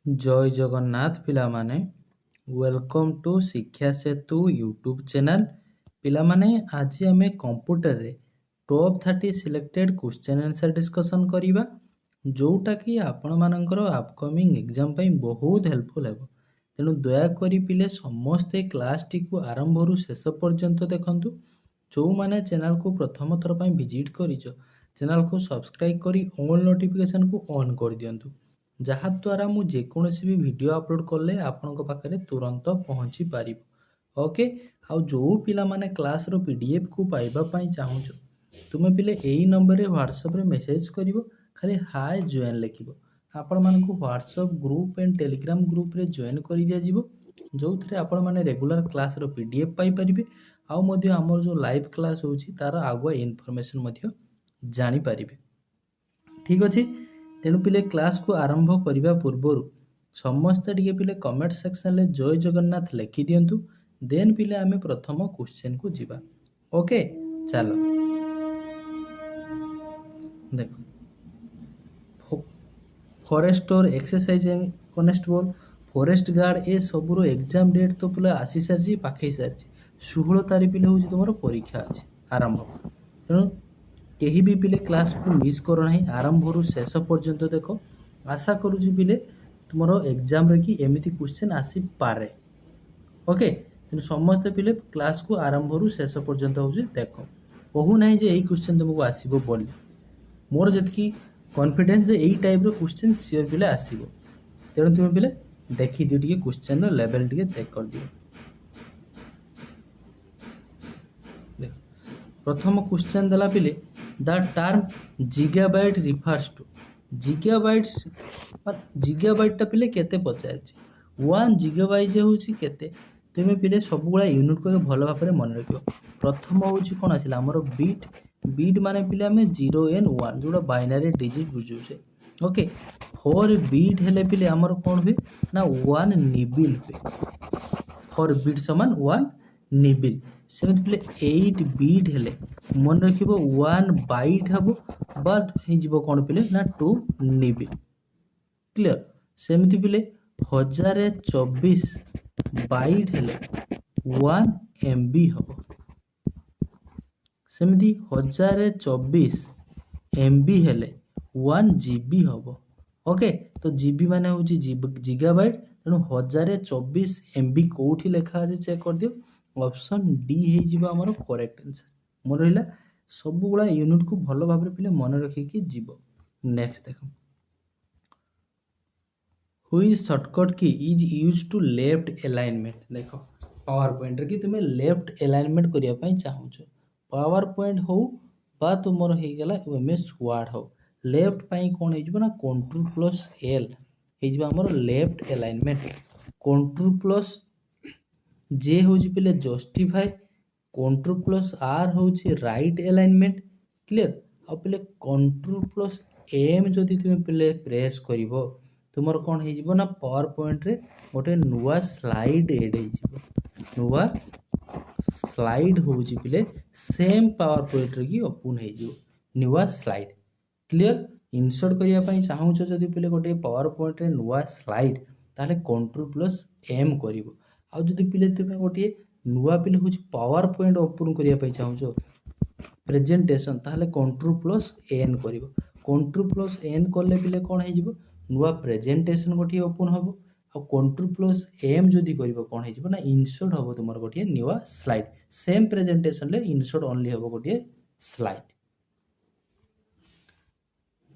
जय Jagannath पिलामाने welcome to शिक्षा सेतु YouTube channel पिलामाने आज आमे कंप्यूटर रे top 30 selected question answer discussion करिबा जोटा कि आपण मानकर अपकमिंग एग्जाम पई बहुत हेल्पफुल हेबो। तेणु दया करी पिले समस्ते क्लास टी को आरंभ रु शेष पर्यंत देखंतु। जो माने चैनल को प्रथम थर पई विजिट करिचो चैनल को सब्सक्राइब करी ऑल नोटिफिकेशन को ऑन कर दियंतु जहाद्वारा मु जेकोसी भी वीडियो अपलोड कले आपनक पाखरे तुरंत पहुँची पारिबो। ओके आउ जो पिला माने क्लास रो पीडीएफ को पाइबा पई चाहूचो तुमे पिले एई नंबर रे व्हाट्सएप रे मेसेज करिवो खाली हाय जॉइन लिखिबो आपण मानकु WhatsApp group and Telegram group रे जॉइन करि दिया जिवो जो थरे आपण माने रेगुलर क्लास रो पीडीएफ पाई परिबे आउ मध्ये हमर जो लाइव क्लास होची तार आगुआ इन्फॉर्मेशन मध्ये जानि परिबे। ठीक अछि तेणु पिले क्लास को आरंभ करने पूर्वर समस्त टिके पिले कमेंट सेक्शन ले जय जगन्नाथ लिखि दियंतु देन पिले आमे प्रथम क्वेश्चन को जीवा। ओके चलो देखो forester exercise constable forest guard ए सबरो एग्जाम डेट तो पिले आसी सारची पाखै सारची 16 तारिख पिले होची तमरो परीक्षा अछि आरंभ तेणु केही भी पिले क्लास को मिस करो नहीं आरंभ रु शेष पर्यंत देखो आशा करूची पिले तुमरो एग्जाम रे कि एमिति क्वेश्चन आसी पारे। ओके तेणु समस्त पिले क्लास को आरंभ रु शेष पर्यंत होची देखो कहू नहीं जे एई क्वेश्चन तुमको आसीबो बोली मोर जतकी कॉन्फिडेंस जे एई टाइप रो क्वेश्चन सियोर पिले आसीबो तेणु तुम पिले देखि दियो टिके क्वेश्चन रो लेवल टिके चेक कर दियो। प्रथम क्वेश्चन देला पिले द टर्म जिगाबाइट रिफर्स टू जिगाबाइट टा पिले केते पचारछि 1 जिगाबाइट जे होछि केते तुमे पिले सब गुला यूनिट को भलो भाबरे मन रखियो। प्रथम होछि कोन आसिला हमर बीट माने पिले हमें 0 एंड 1 जोडा बाइनरी डिजिट बुझू छे। ओके 4 बीट हेले पिले हमर कोन हुए ना 1 निबिल हुए 4 बीट समान 1 निबिल सेमति पिले 8 बीट हेले मन रखिबो 1 बाइट हबो बट हे जिवो कोन पिले ना 2 निबिल क्लियर सेमति पिले 1024 बाइट हेले 1 एमबी हबो सेमति 1024 एमबी हेले 1 जीबी हबो। ओके तो जीबी माने होची जिगाबाइट तेणु 1024 एमबी कोठी लेखा আছে चेक कर दियो ऑप्शन डी हे जिवो हमर करेक्ट आंसर मोर रहिला सब गुला यूनिट को भलो भाबरे पिले मन रखि कि जीवो। नेक्स्ट देखो which shortcut key is used to left alignment देखो पावर पॉइंट रे कि तुमे लेफ्ट अलाइनमेंट करिया पई चाहूचो पावर पॉइंट हो बा तुमर हे गेला एमएस वर्ड हो लेफ्ट पई कोन हे जिवो ना कंट्रोल प्लस एल हे जिवो हमर लेफ्ट अलाइनमेंट कंट्रोल प्लस जे होची पिले जस्टिफाई कंट्रोल प्लस आर होची राइट अलाइनमेंट क्लियर आ पिले कंट्रोल प्लस एम जदि तुम पिले प्रेस करिवो तुमर कोन हे जिवो ना पावर पॉइंट रे गोटे नुवा स्लाइड एड हे जिवो नुवा स्लाइड होची पिले सेम पावर पॉइंट रे की ओपन हे जिवो नुवा स्लाइड क्लियर इंसर्ट करिया पई चाहूचो जदि पिले गोटे पावर पॉइंट रे नुवा स्लाइड ताले कंट्रोल प्लस एम करिवो आ जदि पिले तुमे गोटे नुआ पिले होची पावर पॉइंट ओपन करिया पई चाहूचो प्रेजेंटेशन ताले कंट्रोल प्लस एन करिवो कंट्रोल प्लस एन करले पिले कोन हे जिवो नुआ प्रेजेंटेशन गोटे ओपन हबो आ कंट्रोल प्लस एम जदि करिवो कोन हे जिवो ना इंसर्ट हबो तुमर गोटे नुआ स्लाइड सेम प्रेजेंटेशन ले इंसर्ट ओनली हबो गोटे slide.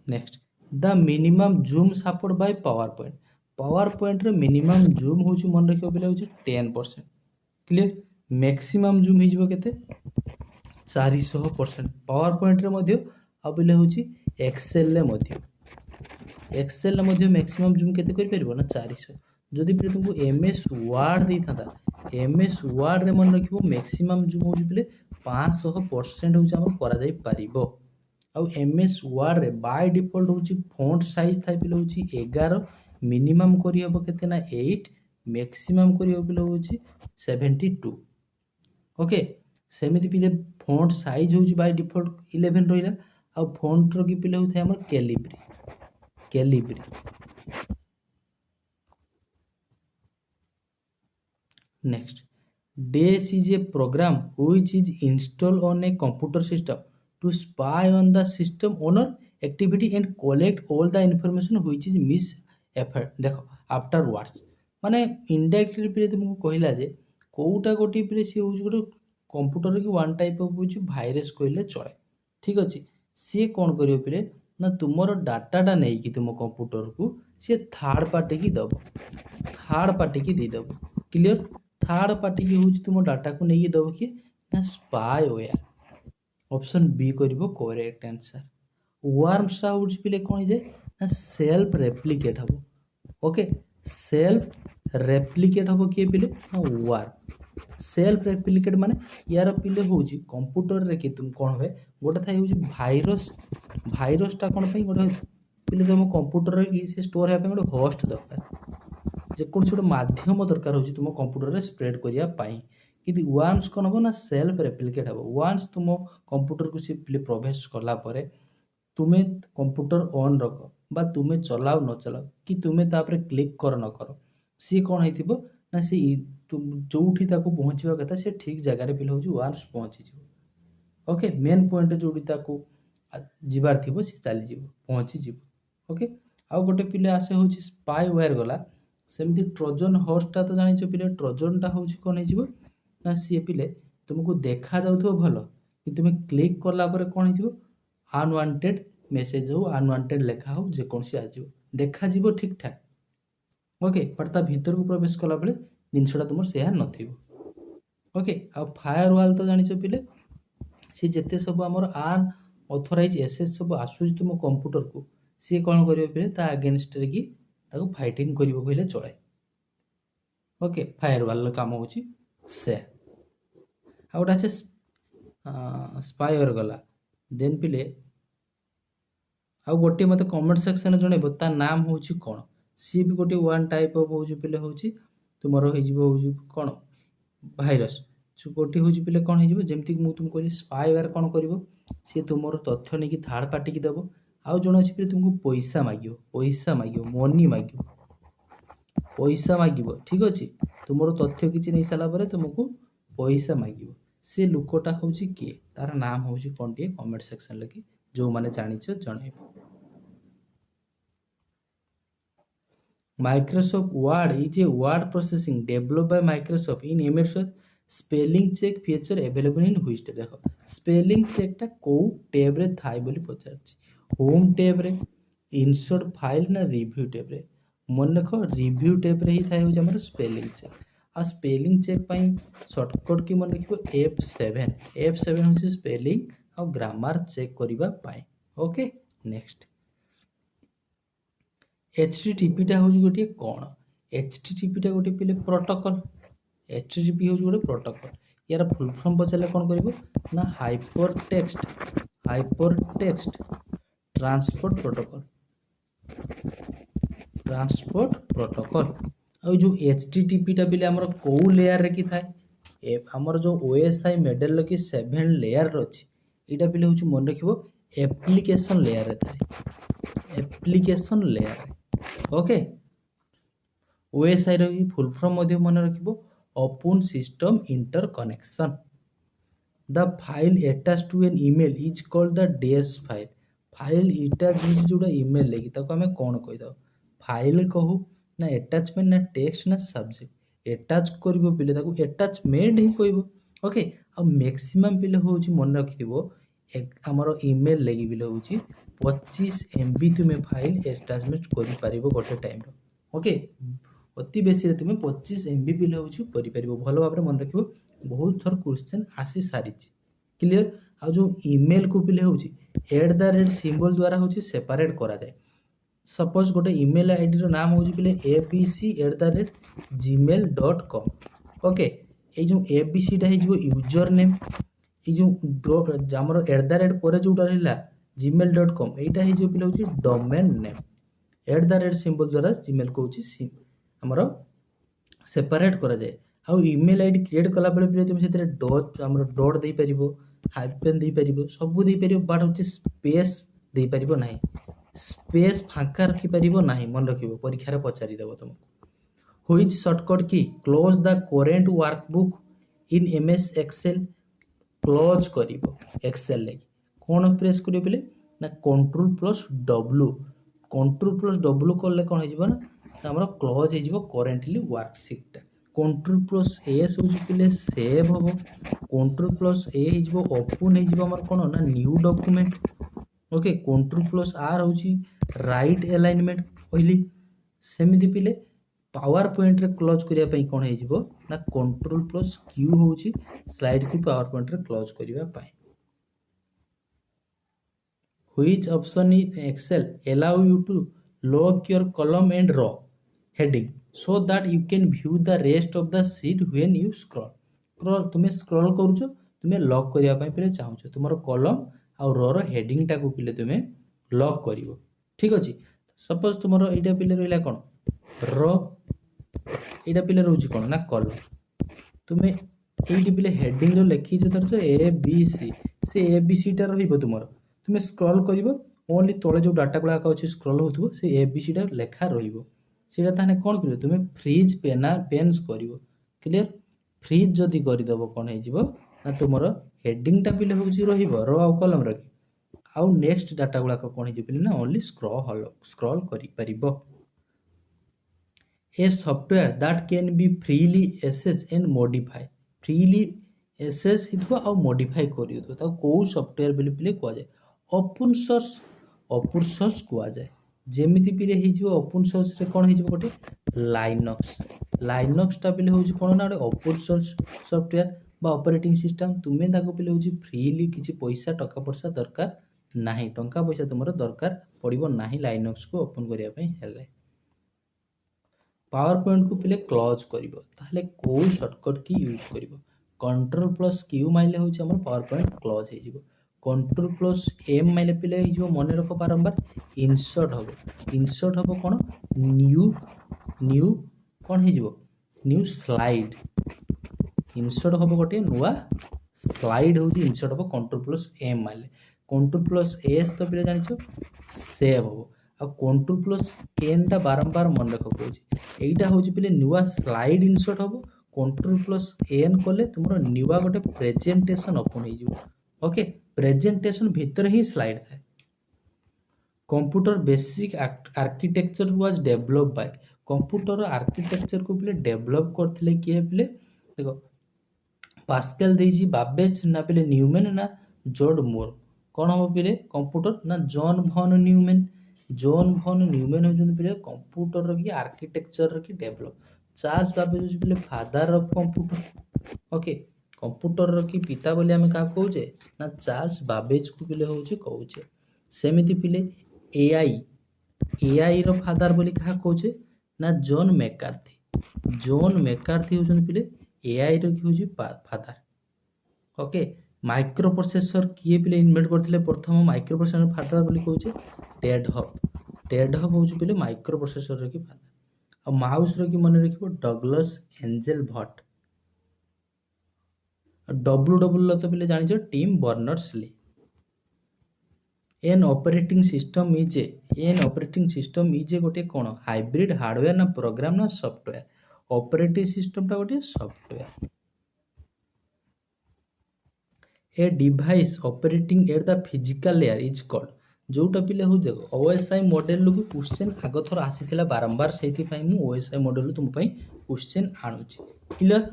Next the minimum zoom support by power point रे मिनिमम जूम होची मन रखियो पिले होची 10% क्लियर मैक्सिमम जूम हिजबो केते 400% पावर पॉइंट रे मध्ये आ पिले होची एक्सेल ले मैक्सिमम जूम केते करि परबो ना 400 जदि पिले तुमको एमएस वर्ड दै थाता एमएस वर्ड रे मन रखिबो मैक्सिमम जूम होची पिले 500% होची हमर करा जाई परिबो आ एमएस वर्ड रे बाय डिफॉल्ट होची फॉन्ट साइज थाई पिले होची 11 मिनिमम करि हबो केते ना 8 मैक्सिमम करि हबो पिले होची 72 ओके सेमिति पिले फॉन्ट साइज होची बाय डिफॉल्ट 11 रहिला आ फॉन्ट रो की पिले होथाय हमर Calibri Next, DACE is a program which is installed on a computer system to spy on the system owner activity and collect all the information which is misapplied. देखो afterwards माने indirectly पे तुमको कहला जे कोउटा गोटी पे सी होउछ गोटे कंप्यूटर की one type of होउछ virus कहले चले ठीक अछि सी कोन करियो पे ना तुमरो डाटाटा नै कि तुम कंप्यूटर को सी थर्ड पार्टी की दबो थर्ड पार्टी की दे दबो क्लियर थर्ड पार्टी की होउछ तुम डाटा को नै दबो कि ना स्पाईवेयर ऑप्शन बी करिवो करेक्ट आंसर वर्म्स रा होउछ पिले कोन जे ना सेल्फ रेप्लिकेट हबो ओके सेल्फ रेप्लिकेट हबो के पिले ना वर्म सेल्फ रेप्लिकेट माने यार पिले होउछ कंप्यूटर रे कि तुम कोन होवे गोटे थाइ होउछ भाइरस टा कोन पई गोटे पिले तुम कंप्यूटर रे कि से स्टोर हेबे गोटे होस्ट दरकार जे कोन छोटे माध्यम दरकार होउछ तुम कंप्यूटर रे स्प्रेड करिया पाई कि वांस कोन हबो ना सेल्फ रेप्लिकेट हबो वांस तुम कंप्यूटर को से पिले प्रवेश करला परे तुमे कंप्यूटर ऑन रख बा तुमे चलाओ न चलाओ कि तुमे तापर क्लिक कर न कर सी कोन हेतिबो ना सी तुम जोठी ताको पहुंचवा कथा से ठीक जगह रे पिले होउछ वांस पहुंची जिवो ओके मेन पॉइंट जोड़ी ताको जिबार थिबो से चली जिवो पहुंची जिवो ओके आ गोटे पिले आसे होउछ स्पाईवेयर गला सेमती ट्रोजन हॉर्सटा तो जानिछ पिले ट्रोजन टा होउछ कोन हे जिवो ना सी पिले तुमको देखा जाउथो भलो कि तुमे क्लिक करला परे कोन हे जिवो अनवांटेड मेसेज हो अनवांटेड लेखा हो जे कोन से आजिवो देखा जिवो ठीक ठाक ओके बट ता भीतर को प्रवेश कला बेले जिनसटा तुमर सेहा नथिबो ओके आ फायरवॉल तो जानिछ पिले सी जेते सब हमर आन ऑथराइज एसेस सब आसुज तुम कंप्यूटर को सी कोन करियो पिले ता अगेंस्ट रे की ताको फाइटिंग करिवो कहले चले ओके फायरवॉल रो काम होची से आ गोटा से स्पाईवेयर गला देन पिले आ गोटे मते कमेंट सेक्शन जणेबो ता नाम होची कोन सी भी गोटे वन टाइप ऑफ होची पिले होची तुमरो हे जिवो होची कोन भाइरस सो गोटे होची पिले कोन हे जिवो जेमति मु तुम कहली स्पाईवेयर कोन करिवो सी तुमरो तथ्य नै कि थर्ड पार्टी की देबो आ जण अछि पिले तुमको पैसा मागियो मनी मागियो पैसा मागियो ठीक अछि तुमरो तथ्य किछि नै साला परे तुमको पैसा मागियो से लुकोटा होची के तार नाम होची कोन टे कमेंट सेक्शन लगी जो माने जानिछ जणेबो Microsoft Word is a word processing developed by Microsoft in MS spelling check feature available in which tab देखो spelling check टा को टैब रे थाई बोली पचारछि होम टैब रे इंसर्ट फाइल ना रिव्यू टैब रे मन रखो रिव्यू टैब रे ही थाई हो हमर स्पेलिंग चेक आ स्पेलिंग चेक पई शॉर्टकट की मन रखिबो F7 होछि स्पेलिंग आ ग्रामर चेक करिबा पाई ओके नेक्स्ट HTTP टा होउछ गोटे कोन HTTP टा गोटे पिले प्रोटोकॉल HTTP होउछ गोटे प्रोटोकॉल यार फुल फॉर्म पचले कोन करबो ना हाइपरटेक्स्ट ट्रांसपोर्ट प्रोटोकॉल आ जो HTTP टा पिले हमर को लेयर रे की थाए हमर जो OSI मॉडल की 7 लेयर रो अछि एटा पिले होउछ मन रखिबो एप्लीकेशन लेयर रे थाए एप्लीकेशन लेयर ओके OSI रो फुल फॉर्म मध्ये मन रखिबो open system interconnection the file attached to an email is called the dash file attach होची जोडा ईमेल लेकी ताको हमें कोन कहि दो फाइल कहू ना अटैचमेंट ना टेक्स्ट ना सब्जेक्ट अटैच करबो पिले ताको अटैचमेंट ही कहबो ओके आ मैक्सिमम पिले होची मन रखिबो हमरो ईमेल लेगी पिले होची 25 MB तुमे फाइल अटैचमेंट करि परिबो गोटे टाइम रो ओके अति बेसी रे तुमे 25 MB पिले होची करि परिबो भलो भाबरे मन रखिबो बहुत थर क्वेश्चन आसी सारिछि क्लियर आ जो ईमेल को पिले होची @ सिंबल द्वारा होची सेपरेट करा जाय सपोज गोटे ईमेल आईडी रो नाम होची पिले abc@gmail.com ओके ए जो abc टा हे जो यूजर नेम ए जो हमरो @ परे जोटा रहला gmail.com एटा हे जो पिले होची डोमेन नेम @ सिंबल द्वारा जीमेल को होची हमरो सेपरेट करा जाय आ ईमेल आईडी क्रिएट कला बेले पिले तुम सेतरे डॉट हमरो डॉट देई परिबो हाइफेन देई परिबो सब देई परिबो बट होची स्पेस देई परिबो नाही स्पेस फांका रखि परिबो नाही मन रखिबो परीक्षा रे पचारि देबो तुमको Which shortcut key close the current workbook in MS Excel? Close कर एक्सेल लगी कौन प्रेस कर ना control plus W control plus W कले कौन हो ना क्लोज हो करेन्टली वर्कसीटा कंट्रोल प्लस एस हो सेव हम कंट्रोल प्लस ए हो ओपन होमर कौन ना new document okay control plus R हूँ राइट अलाइनमेंट कहली सेमती पिले पावर पॉइंट रे क्लोज करने कौन हो ना कंट्रोल प्लस क्यू हूँ स्लाइड को पावर पॉइंट रे क्लोज करने which option in excel allow you to lock your column and row heading so that you can view the rest of the sheet when you scroll तुम्हें scroll करूछ तुम्हें lock करने पहले चाहूछ तुम कलम आउ रो रो heading टा को पिले तुम्हें लॉक कर ठीक अच्छे सपोज तुम यहाँ पिले रहा कौन रो यहाँ पिले रोच कौन ना कलम तुम्हें ये पिले हेडिंग जो लिखी धरछ ए बी सी से ए बी सी टा तुम तुम्हें स्क्रॉल कर ओनली तले जो डाटा गुड़ाक अच्छे स्क्रॉल हो से ए बी सी टा लेखा रहा ताने कौन कर तुम्हें फ्रीज पेन्स कर क्लियर फ्रीज जदि करदेव कौन हो तुम हेडिंग टा पिले हूँ रो आउ कलम रखी आउ नेक्स्ट डाटा गुड़ाक कौन हो ना ओनली स्क्रॉल कर a software that can be freely access and modify freely access हो मॉडिफाई कर कौ सॉफ्टवेयर बोली पिले कहुए ओपन सोर्स कहुए जेमिति पिले ओपन सोर्स रे कौन हो गोटे लाइनक्स टा पिले हूँ कौन ना गोटे ओपन सोर्स सॉफ्टवेयर बा ऑपरेटिंग सिस्टम तुम्हें ताको पिले हूँ फ्रीली किसी पैसा टका पैसा दरकार नहीं टंका पैसा तुम दरकार पड़ो ना लाइनक्स को ओपन करने पावर पॉइंट को पिले क्लोज कर कौ शॉर्टकट की यूज कर कंट्रोल प्लस क्यू माइले हूँ पावर पॉइंट क्लोज हो कंट्रोल प्लस एम माइले पिले मन रख बारंबार इंसर्ट हम कौन न्यू कौन हो न्यू स्लाइड इंसर्ट हम गोटे नुआ स्लाइड हूँ इंसर्ट हम कंट्रोल प्लस एम माइले कंट्रोल प्लस एस तो पिले जान सेव हम आ कंट्रोल प्लस एन टा बारंबार मन रख कौन हूँ पिले नुआ स्लाइड इंसर्ट हम कंट्रोल प्लस एन कले तुम नुआ गोटे प्रेजेंटेशन ओपन हो ओके प्रेजेंटेशन भितर ही स्लाइड थाए computer basic architecture was develop by computer architecture को पिले डेवलप करथिले किए पिले देखो पास्कल देजी बाबेज ना पिले न्यूमैन ना जॉर्ज मोर कौन हम पिले कंप्यूटर ना जॉन भन न्यूमैन होजन पिले कंप्यूटर की आर्किटेक्चर की डेवलप चार्ल्स बाबेज पिले father of computer okay computer की पिता बोली आम क्या कहे ना चार्ल्स बाबेज को पिले हूँ कहे सेमती पिले एआई रो फादर बोली क्या कहे ना जॉन मैकार्थी होजन पिले एआई रो की हूँ फादर ओके माइक्रो प्रोसेसर किए पिले इन्वेंट करथिले प्रथम माइक्रो प्रोसेसर फादर बोली कहे टेड हब हूँ पिले माइक्रो प्रोसेसर की फादर आ माउस रो की मन रखिबो डगलस एंजेल भट डब्ल्यू तो पिले जान Tim Berners Lee an operating system is a गोटे कौन हाइब्रिड हार्डवेयर ना प्रोग्राम ना सॉफ्टवेयर ऑपरेटिंग सिस्टम टा गोटे software a device operating at the physical layer is called जोटा पिले हूँ देखो ओएसआई मॉडल को क्वेश्चन आग थर आसी बारंबार से ओएसआई मॉडल तुम क्वेश्चन आणुची क्लियर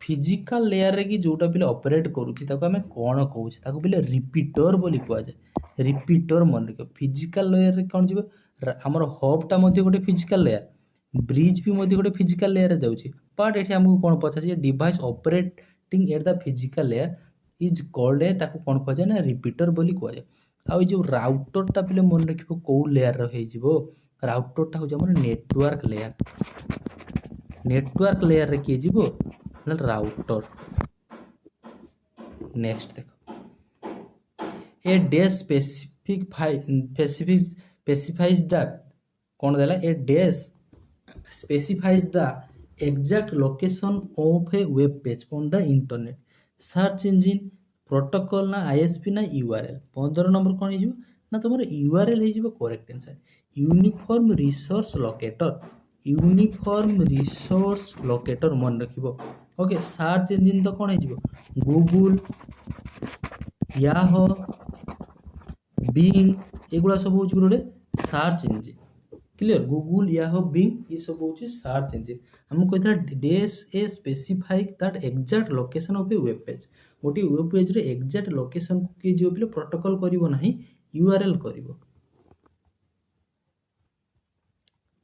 फिजिकल लेयर रे कि जोटा पिले ऑपरेट करूची ताको हमें कौन कहूचे ताको पिले रिपीटर बोली कह जाए रिपीटर मन रख फिजिकल लेयर रे कौन जीव हमर हब टा मध्ये गोटे फिजिकल लेयर ब्रिज भी मध्ये गोटे फिजिकल लेयर रे जाउची बट एठी हमको कौन पछा device operating at the physical layer is called a ताको कौन कह जाए ना रिपीटर बोली कह जाए आ जो राउटर टा पिले मन रखिबो को लेयर रो हे जीवो राउटर टा हो हमर नेटवर्क लेयर रे किए जीवो राउटर नेक्स्ट देखो ए डैश स्पेसिफाइज द कौन देला a dash specifies the exact location of a web page on the internet search engine protocol ना आईएसपी ना यूआरएल 15 नंबर कौन हो ना तुम यूआरएल हो correct answer uniform resource locator uniform resource locator मन रखिबो। ओके सर्च इंजिन तो कौन है गूगल याहो बिंग एगुड़ा सब हूँ गोटे search engine clear Google Yahoo Bing ये सब हूँ सर्च इंजिन हमको कहता dash a specify that exact location of a web page गोटे वेब पेज रे एग्जैक्ट लोकेशन को किए जो पिले प्रोटोकॉल करिवो नाही यूआरएल करिवो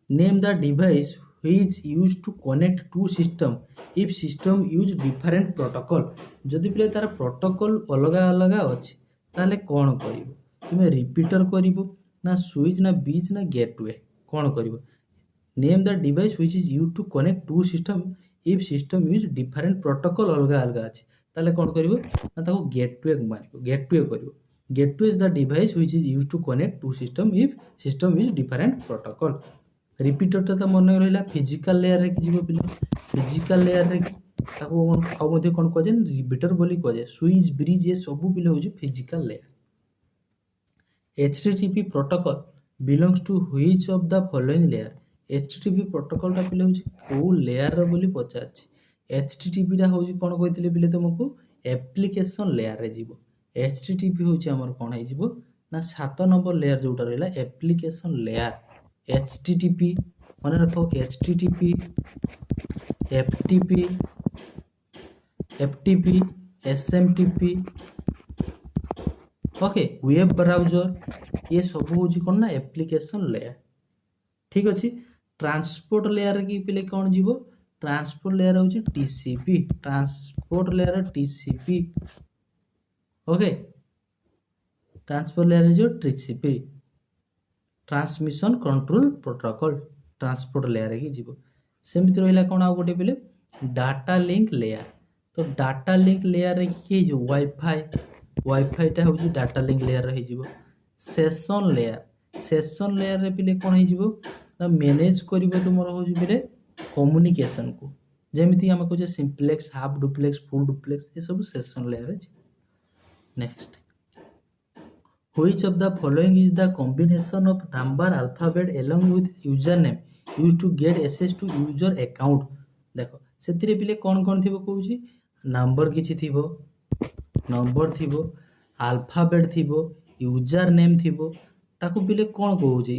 name the device which used to connect two system if system use different protocol जदि पिले तार प्रोटोकॉल अलगा अलगा अछि ताले कोन करिवो तुमे रिपीटर करिवो ना स्विच ना बीच ना गेटवे कोन करिवो name the device which is used to connect two system if system use different protocol अलगा अलगा अछि ताले कोन करिवो ना ताको गेटवे मारिवो गेटवे करिवो gateway is the device which is used to connect two system if system use different protocol रिपीटरटा तो मन रहा फिजिकल लेयर रे कि जीवो पिले फिजिकल लेयर रे ताको आउ मध्ये कोन कहजे रिपीटर बोली कहजे स्विच ब्रिज ये सब पिले होजी physical layer HTTP protocol belongs to which of the following layer HTTP protocol टा पिले होजी को लेयर रो बोली पचारछि एचटीटीपी टा होजी कोन कहितले पिले तुमको एप्लीकेशन लेयर रे जीवो एचटीटीपी होजी हमर कोन हे जीवो ना 7 नंबर लेयर जोटा रहला एप्लीकेशन लेयर HTTP मन रखो HTTP FTP FTP SMTP okay web browser ये सब हूँ कौन ना एप्लीकेशन लेयर ठीक अच्छे ट्रांसपोर्ट लेयर की पिले कौन जीवो ट्रांसपोर्ट लेयर हूँ TCP transport layer TCP okay transport layer जो TCP transmission control protocol transport layer की जीवो सेमिति रहिला कोन आ गोटे पिले डाटा लिंक लेयर तो डाटा लिंक लेयर रे की जो वाईफाई टा होजी डाटा लिंक लेयर रही जीवो सेशन लेयर रे पिले कोन हे जीवो ना मैनेज करिवो तुमर होजी पिले कम्युनिकेशन को जेमिति हम को जे simplex half duplex full duplex ये सब सेशन लेयर रे next Which of the following is the combination of number alphabet along with username used to get access to user account देखो सेतिरे पिले कोन कोन थिबो कहूची नंबर किछि थिबो नंबर थिबो अल्फाबेट थिबो यूजर नेम थिबो ताकू पिले कोन कहूची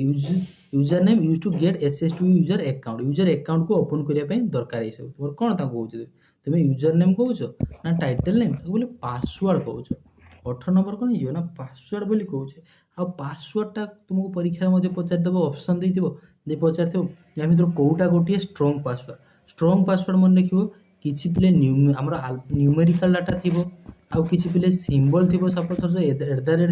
username used to get access to user account को ओपन करिया पई दरकार हिसाब तोर कोन ता कहूची तुमे यूजर नेम कहूचो ना टाइटल नेम ताकू बोले पासवर्ड कहूचो 18 नंबर कौन हो ना पासवर्ड बोली कहूचे आ पासवर्डटा तुमको परीक्षा में पचार देव ऑप्शन दे पचार या भितर कोटा गोटे स्ट्रॉन्ग पासवर्ड मन रखिबो किछि पिले हमर न्यूमेरिकल डाटा थिबो आ किछि पिले सिंबल थिबो सपोज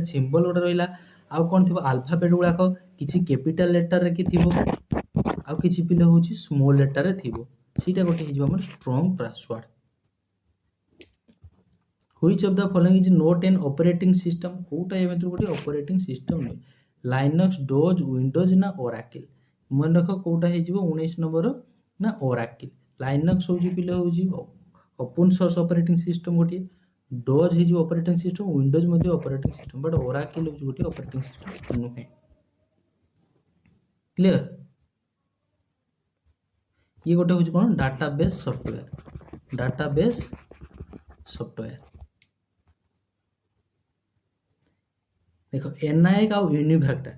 @ सिंबल गोटे रहिला आ कोन थिबो अल्फाबेट गुडाक किछि कैपिटल लेटर रे कि थिबो आ किछि पिले होछि स्मॉल लेटर रे थिबो सीटा गोटे हिजबो हमर strong password Which of the following is not an operating system कोटा एवेंट गोटे ऑपरेटिंग सिस्टम नै लाइनक्स डोज विंडोज ना ओराकिल मन रखो कोटा हे जिवो 19 नंबर ना ओराकिल लाइनक्स होजी पिले होजी ओपन सोर्स ऑपरेटिंग सिस्टम गोटे डोज हे जिवो ऑपरेटिंग सिस्टम विंडोज मध्ये ऑपरेटिंग सिस्टम बट ओराकिल होजी गोटे ऑपरेटिंग सिस्टम नुहे क्लियर ये गोटे होजी कोन डाटाबेस सॉफ्टवेयर देखो एनआईक आउ यूनिभागटा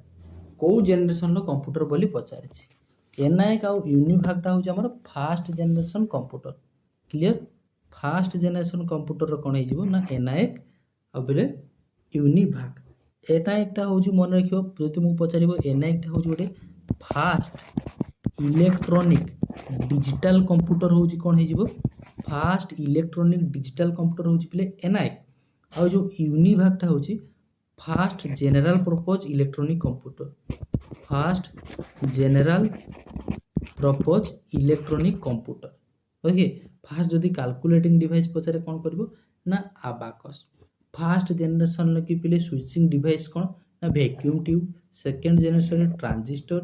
को जेनरेशन कंप्यूटर बोली पचारिछि एनआईक आउ यूनिभागटा होछि हमर first generation computer clear first generation computer कोन हे जिवो ना एनआईक आ बेले यूनिभाग एनआईकटा होछि मन रखियो जति मु पचारिबो एनआईकटा होछि गोटे फर्स्ट इलेक्ट्रॉनिक डिजिटल कंप्यूटर होछि कोन हे जिवो फर्स्ट इलेक्ट्रॉनिक डिजिटल कंप्यूटर होछि बेले एनआईक आ जो यूनिभागटा होछि first general purpose electronic computer first general purpose electronic computer okay first जदि कैलकुलेटिंग डिवाइस पचारे कोन करबो ना अबाकस फास्ट जनरेशन की पिले स्विचिंग डिवाइस कोन ना vacuum tube second generation transistor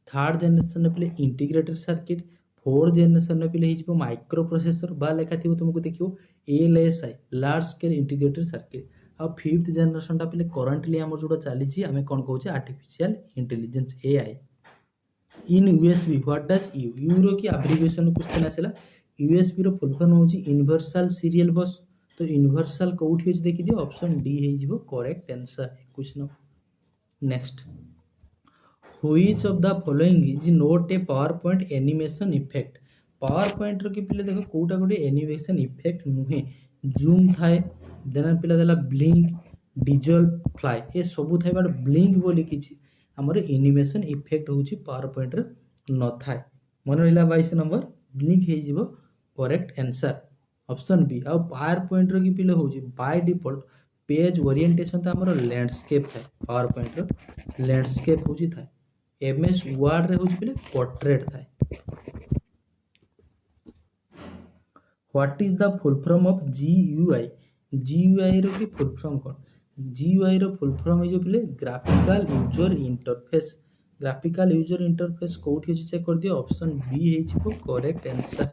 third generation पिले इंटीग्रेटेड सर्किट फोर्थ जनरेशन पिले हिजबो माइक्रो प्रोसेसर बा लेखा थिबो तुमको देखियो LSI large scale integrated circuit आ फिफ्थ जनरेशन टा पिले करंटली हमर जोटा चली छी हमें कोन कहू छी artificial intelligence AI in USB what does U रो की एब्रिविएशन क्वेश्चन आसला यूएसबी रो फुल फॉर्म होची यूनिवर्सल सीरियल बस तो यूनिवर्सल कोठी होची देखि दियो ऑप्शन डी हे जिवो correct answer 21 number next which of the following is not a power point animation effect power point रो की पिले देखो कोटा गोटे एनिमेशन इफेक्ट नुहे जूम थाए देन पिला देला ब्लिंक डिजल्व फ्लाई ये सब थाए बट ब्लिंक बोली किछि हमर एनिमेशन इफेक्ट होची पावर पॉइंट रे न थाए मन रहिला 22 नंबर ब्लिंक हे जिवो करेक्ट आंसर ऑप्शन बी आ पावर पॉइंट रो की पिले होची बाय डिफॉल्ट पेज ओरिएंटेशन तो हमर लैंडस्केप थाए पावर पॉइंट रो लैंडस्केप होची थाए एमएस वर्ड रे होची पिले पोर्ट्रेट थाए what is the full form of GUI GUI रो की फुल फॉर्म कोन जीयूआई रो फुल फॉर्म है जो पिले graphical user interface graphical user interface कोठी अछि चेक कर दियो ऑप्शन बी हे छिपो correct answer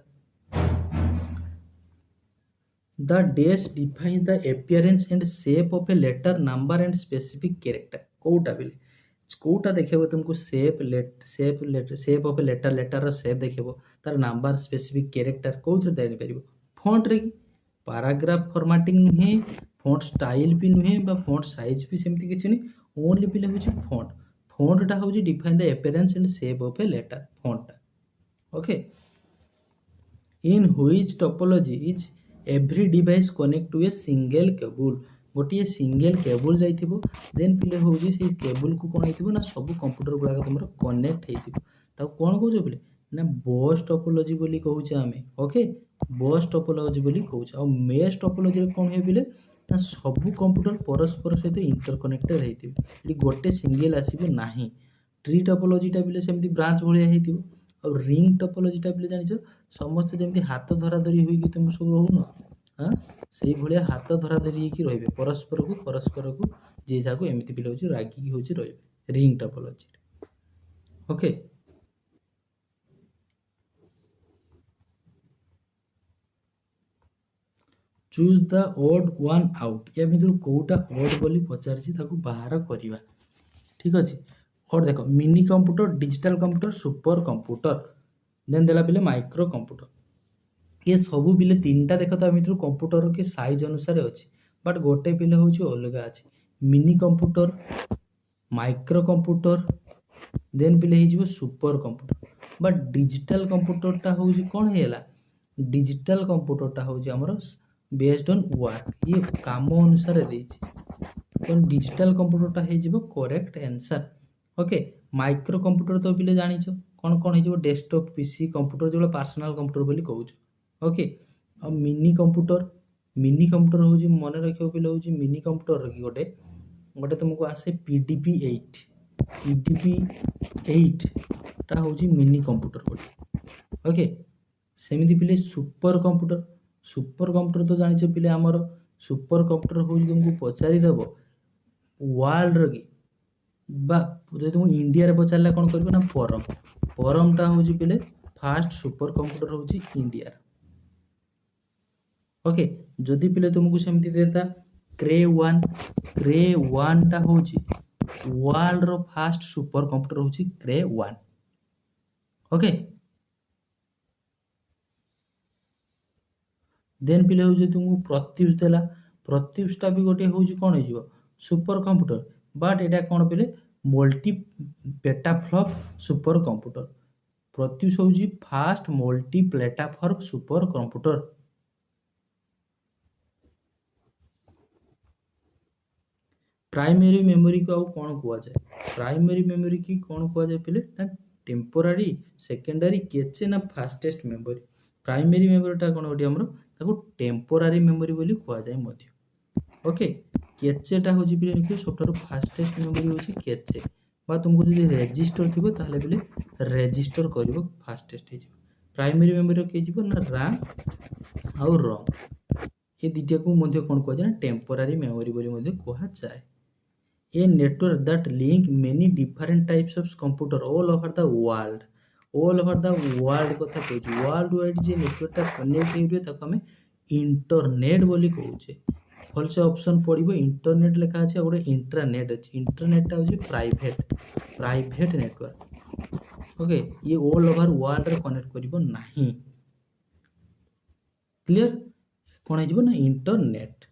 the dash define the appearance and shape of a letter number and specific character कोटा पिले कोटा देखेबो तुमको शेप ऑफ ए लेटर रो शेप देखेबो तार नंबर स्पेसिफिक कैरेक्टर कोथरे देनि परिबो फॉन्ट रे पैराग्राफ फॉर्मेटिंग नुहे फॉन्ट स्टाइल भी नुहे बा फॉन्ट साइज भी सेमती किछि नि ओनली पिले होछि फॉन्ट फॉन्ट टा होछि define the appearance and shape of a letter font okay in which topology is every device connect to a single cable गोटे सिंगल केबल जाइथिबो देन पिले होछि से केबल को कोन आइथिबो ना सब कंप्यूटर गुला तमरो कनेक्ट हेतिबो ता कोन कहउछ पिले ना बस टोपोलॉजी बोली कहउछ आमे ओके बस टोपोलॉजी बोली कहउछ आ मेश टोपोलॉजी रे कोन हे पिले ना सब कंप्यूटर परस्पर सहित इंटरकनेक्टेड हेतिबो एटी गोटे सिंगल आसीबो नाही ट्री टोपोलॉजी टा पिले सेमती ब्रांच भलिया हेतिबो और रिंग टोपोलॉजी टा पिले जानिछो समस्त जेमती हाथ धरा धरी होई कि तुम सब रहू न हां सेही भलिया हाथ धरा धरी कि रहबे परस्पर को जे जाको एमिति पिले होची रागी की होची रहबे ring topology okay choose the odd one out या भितर कोटा ओड बोली पचारछि ताको बाहर करिवा ठीक अछि और देखो minicomputer digital computer supercomputer then देला पिले माइक्रो कंप्यूटर ये सब पिले तीनटा देखो ता भितर कंप्यूटर के साइज अनुसार अछि बट गोटे पिले होछि अलगा अछि minicomputer microcomputer then पिले हे जिवो super computer but digital computer टा होछि कोन हेला डिजिटल कंप्यूटर टा होछि हमर बेस्ड ऑन वर्क ये काम अनुसार देछि तो डिजिटल कंप्यूटर टा हे जिवो correct answer okay micro computer तो पिले जानि छ कोन कोन हे जिवो डेस्कटॉप पीसी कंप्यूटर जो पर्सनल कंप्यूटर बोली कहउछ ओके अब मिनी कंप्यूटर होजी मन रखियो पिले होजी मिनी कंप्यूटर की गोटे गोटे तुमको आसे PDP-8 टा होजी मिनी कंप्यूटर गोटे ओके सेमिति पिले सुपर कंप्यूटर तो जानि छ पिले हमर सुपर कंप्यूटर होजी तुमको पचारि देबो वर्ल्ड रो की बा जे तुम इंडिया रे पचारला कोन करबो ना परम टा होजी पिले फास्ट सुपर कंप्यूटर होजी इंडिया ओके जदि पिले तुमको सेमती देता क्रे 1 टा होची वर्ल्ड रो फास्ट सुपर कंप्यूटर होची क्रे 1 ओके देन पिले होची तुमको प्रत्युष देला प्रत्युष टा भी गोटे होची कोन हेजिवो सुपर कंप्यूटर बट एटा कोन पिले multi petaflop super computer Pratyush होची फास्ट मल्टी प्लेटाफॉर्म सुपर कंप्यूटर प्राइमरी मेमोरी को कौन कुआ जाए प्राइमरी मेमोरी की कौन कुआ जाए पहले ना टेम्पोरारी सेकेंडरी केचे ना फास्टेस्ट मेमोरी प्राइमरी मेमोरी टा कोन होटी हमरो ताको टेम्पोरारी मेमोरी बोली कुआ जाए मध्य ओके केचे टा होजी पहले लिखियो सबटारो फास्टेस्ट मेमोरी होची केचे बा तुमको जदी रजिस्टर थिबो ताले पहले रजिस्टर करिवो फास्टेस्ट हे प्राइमरी मेमोरी के जिवो ना रैम और रोम ये दिटिया को मध्य कोन कुआ जाए टेम्पोरारी मेमोरी बोली मध्य कुआ जाए a network that link many different types of computer all over the world कथा कहूँ वर्ल्ड वाइड जे नेटवर्क टा कनेक्ट हेउरे ताको हमें इंटरनेट बोली कहूचे फल से ऑप्शन पड़िबो इंटरनेट लिखा আছে और इंट्रानेट अछि इंटरनेट टा होची प्राइवेट नेटवर्क ओके ये ऑल ओवर वर्ल्ड रे कनेक्ट करिवो नाही क्लियर कोन हे ना इंटरनेट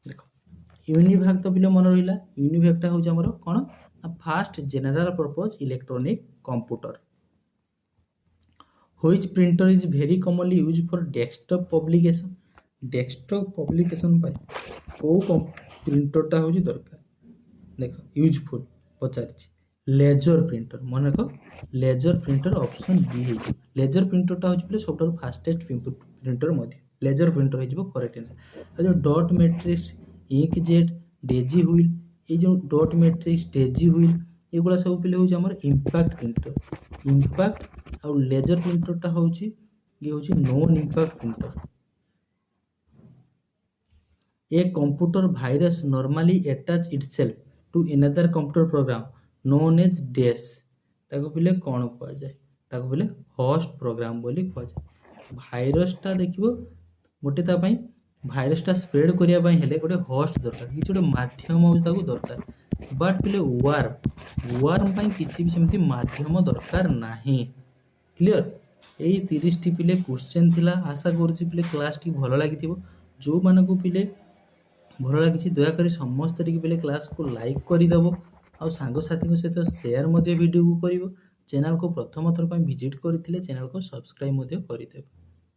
देखो यूनिभाग तो पिले मन रहिला यूनिभागटा हो हमर कोन fast general purpose electronic computer which printer is very commonly used for desktop publication पाई को प्रिंटरटा हो दरकार देख यूजफुल पचार लेजर प्रिंटर मन रख लेजर प्रिंटर ऑप्शन बी है लेजर प्रिंटरटा हो सब फास्टेस्ट प्रिंटर मध्य लेजर प्रिंटर हो करेक्ट आंसर जो dot matrix inkjet daisy wheel ये जो डॉट मैट्रिक्स डेजी व्हील एगुला सब पिले हो हमर इंपैक्ट प्रिंटर इंपैक्ट और लेजर प्रिंटरटा हो ये हो non impact printer A computer virus normally attach itself to another computer program known as DES ताको पिले कौन कह जाए ताको पिले होस्ट प्रोग्राम बोली कह जाए भाइरसटा देखिबो गोटे ता पई भाइरसटा स्प्रेड करिया पई हेले गोटे होस्ट दरकार कि गोटे माध्यम हो ताको दरकार बट पिले वार्म पई किछि भी सेमति माध्यम दरकार नाही क्लियर एई 30 टी पिले क्वेश्चन थिला आशा करछि पिले क्लास टी भलो लागिथिबो जो मानको पिले भल लगी दयाकोरी समस्त टे क्लास को लाइक करदेव आउ सांगसाथी सहित सेयार वीडियो को कर चैनल को प्रथम थर पर विजिट करते चैनल को सब्सक्राइब करदेव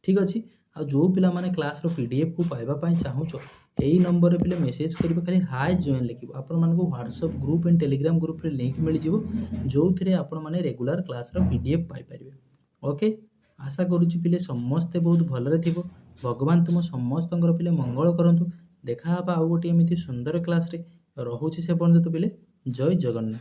ठीक अच्छे आ जो पिला माने क्लास रो पीडीएफ को पाइबा चाहूच यही नंबर रे पिले मेसेज करेंगे खाली हाय जॉइन लिखिबो आपण मानको WhatsApp group and Telegram group रे लिंक मिल जिवो जो थरे आपण माने रेगुलर क्लास रो पीडीएफ पाई परिबे ओके आशा करूची पिले समस्ते बहुत भलरे थिबो भगवान तुम समस्तंकर पिले मंगल करंतु देखा आउ गोटे एमती सुंदर क्लास रे रहुची से पर्यंत पिले जय जगन्नाथ।